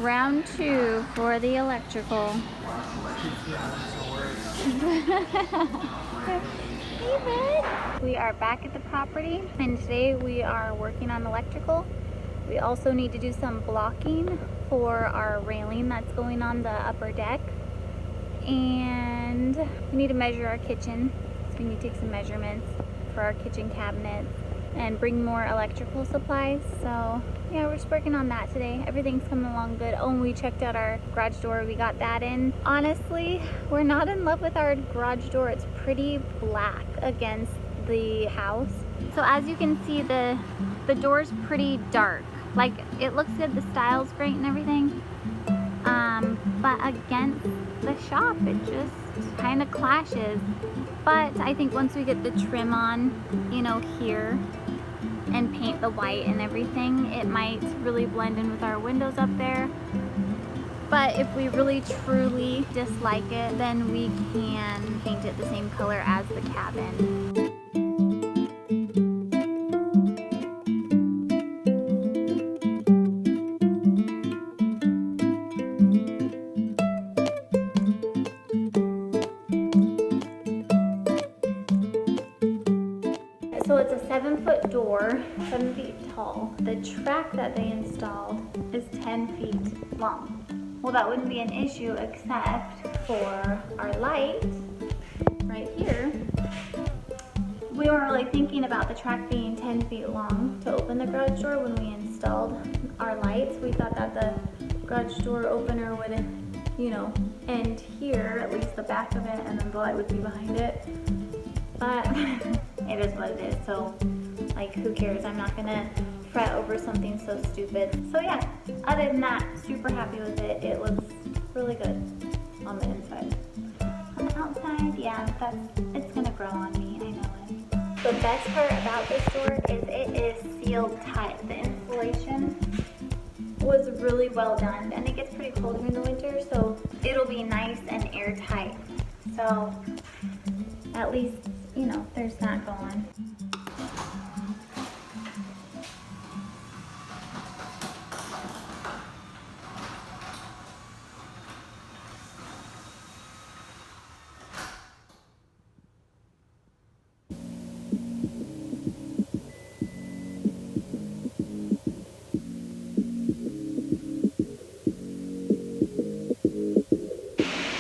Round two for the electrical. We are back at the property, and today we are working on electrical. We also need to do some blocking for our railing that's going on the upper deck, and we need to measure our kitchen. So we need to take some measurements for our kitchen cabinets and bring more electrical supplies. So yeah, we're just working on that today. Everything's coming along good. Oh, and we checked out our garage door. We got that in. Honestly, we're not in love with our garage door. It's pretty black against the house. So as you can see, the door's pretty dark. Like, it looks good, the style's great and everything. But against the shop, it just kind of clashes. But I think once we get the trim on, you know, here, and paint the white and everything, it might really blend in with our windows up there. But if we really truly dislike it, then we can paint it the same color as the cabin. So it's a 7-foot door, 7 feet tall. The track that they installed is 10 feet long. Well, that wouldn't be an issue except for our light right here. We weren't really thinking about the track being 10 feet long to open the garage door when we installed our lights. We thought that the garage door opener would, you know, end here, at least the back of it, and then the light would be behind it. But it is what it is, so like, who cares? I'm not gonna fret over something so stupid. So yeah, other than that, super happy with it. It looks really good on the inside. On the outside, yeah, it's gonna grow on me, I know it. The best part about this door is it is sealed tight. The insulation was really well done, and it gets pretty cold here in the winter, so it'll be nice and airtight. So at least, you know, there's that going.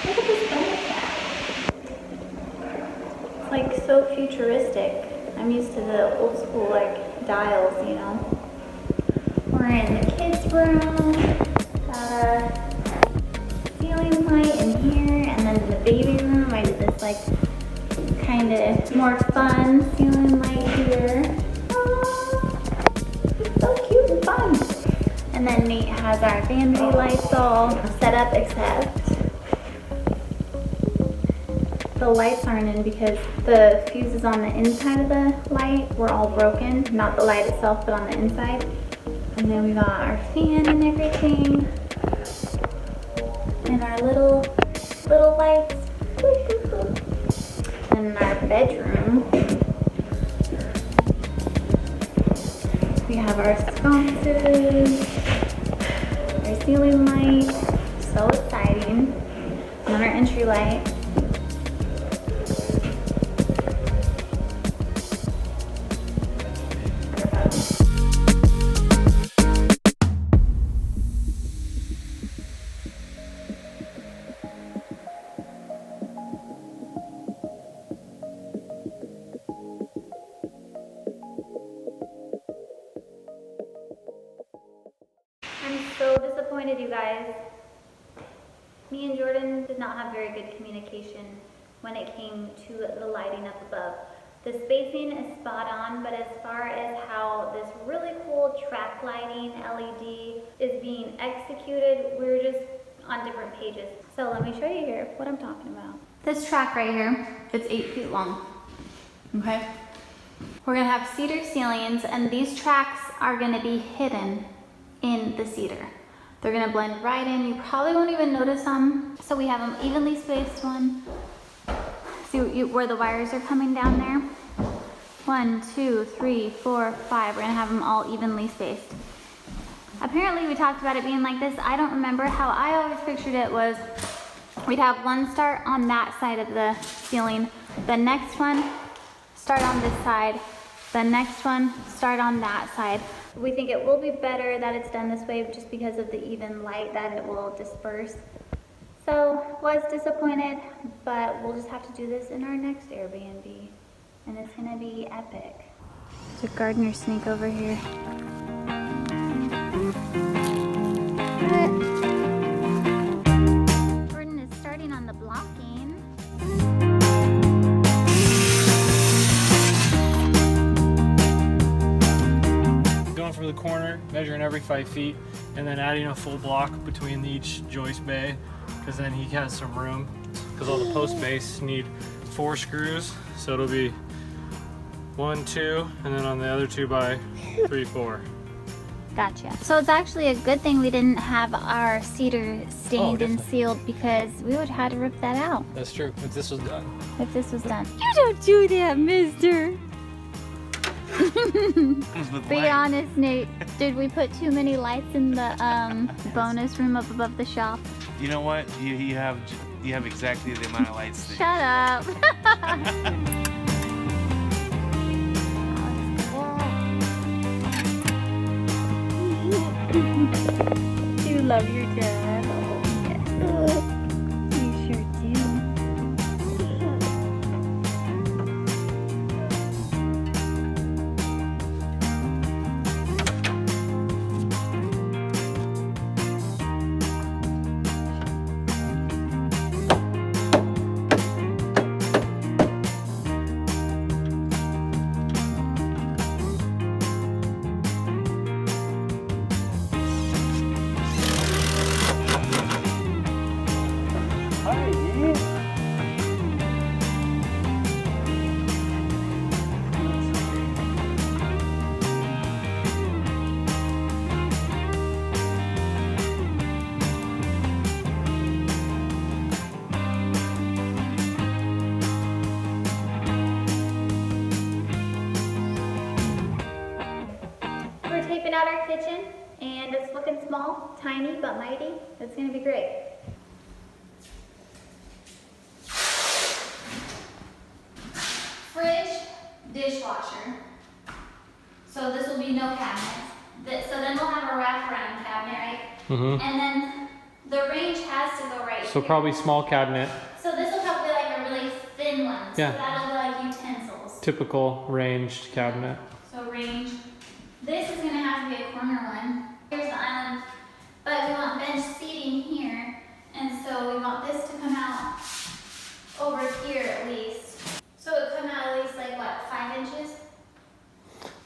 Look at this thermostat. It's like so futuristic. I'm used to the old school like dials, you know. We're in the kids' room. Got a ceiling light in here, and then in the baby room I did this like kind of more fun ceiling light here. It's so cute and fun. And then Nate has our vanity lights all set up, except the lights aren't in because the fuses on the inside of the light were all broken. Not the light itself, but on the inside. And then we got our fan and everything. And our little lights. And in our bedroom, we have our sconces, our ceiling light. So exciting. And then our entry light. I'm so disappointed, you guys. Me and Jordan did not have very good communication when it came to the lighting up above. The spacing is spot on, but as far as how this really cool track lighting LED is being executed, we're just on different pages. So let me show you here what I'm talking about. This track right here, it's 8 feet long, okay? We're gonna have cedar ceilings, and these tracks are gonna be hidden in the cedar. They're gonna blend right in. You probably won't even notice them. So we have them evenly spaced. One, see where the wires are coming down there? 1, 2, 3, 4, 5. We're gonna have them all evenly spaced. Apparently we talked about it being like this. I don't remember. How I always pictured it was we'd have one start on that side of the ceiling, the next one start on this side, the next one start on that side. We think it will be better that it's done this way just because of the even light that it will disperse. So, was disappointed, but we'll just have to do this in our next Airbnb. And it's gonna be epic. There's a gardener snake over here. Jordan is starting on the blocking. Going for the corner, measuring every 5 feet, and then adding a full block between each joist bay, because then he has some room, because all the post bases need 4 screws, so it'll be 1, 2, and then on the other 2 by 3, 4. Gotcha. So it's actually a good thing we didn't have our cedar stained and sealed, because we would have had to rip that out That's true, if this was done. if this was done. You don't do that, mister. Be honest, Nate. Did we put too many lights in the bonus room up above the shop? You know what? You have exactly the amount of lights that Shut up. Do you love your dad? Oh, yes. You sure do. We're taping out our kitchen, and it's looking small, tiny, but mighty. It's gonna be great. Fridge, dishwasher. So this will be no cabinets. So then we'll have a wraparound cabinet, right? Mm-hmm. And then the range has to go right So here. probably small cabinet, So this will probably be like a really thin one. Yeah. So that'll be like utensils. typical ranged cabinet. So range. This is gonna have to be a corner one. Here's the island, but we want bench seating here, and so we want this to come out over here at least. So it come out at least like what, 5 inches?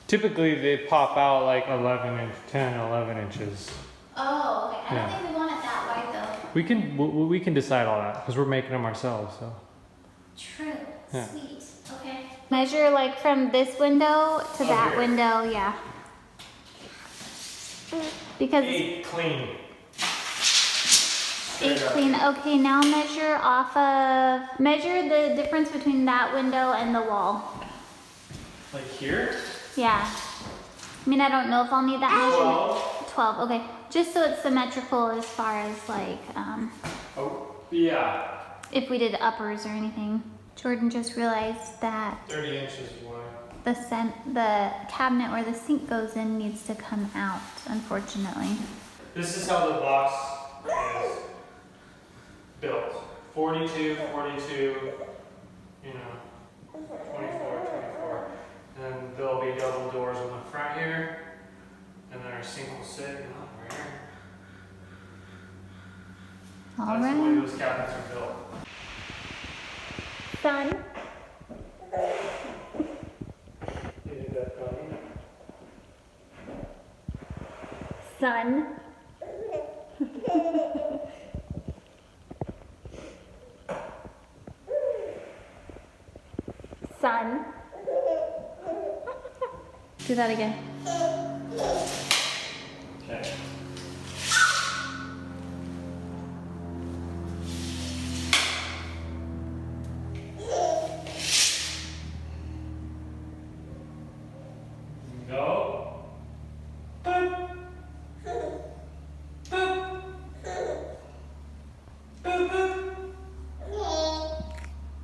Typically they pop out like 10, 11 inches. Oh, okay. I Yeah. don't think we want it that wide though. We can decide all that because we're making them ourselves. So True. Yeah. Sweet. Okay. Measure like from this window to that here. window, yeah. Because 8 clean. 8 clean. Okay, now measure the difference between that window and the wall. Like here? Yeah. I mean, I don't know if I'll need that measurement. 12, okay. Just so it's symmetrical as far as like, Oh, yeah. if we did uppers or anything. Jordan just realized that 30 inches wide. the cabinet where the sink goes in needs to come out, unfortunately. This is how the box is built. 42, 42, 24, 24. And there'll be double doors on the front here. And then our sink will sit right here. All That's the way right. those cabinets are built. Son. Son. Son. Do that again.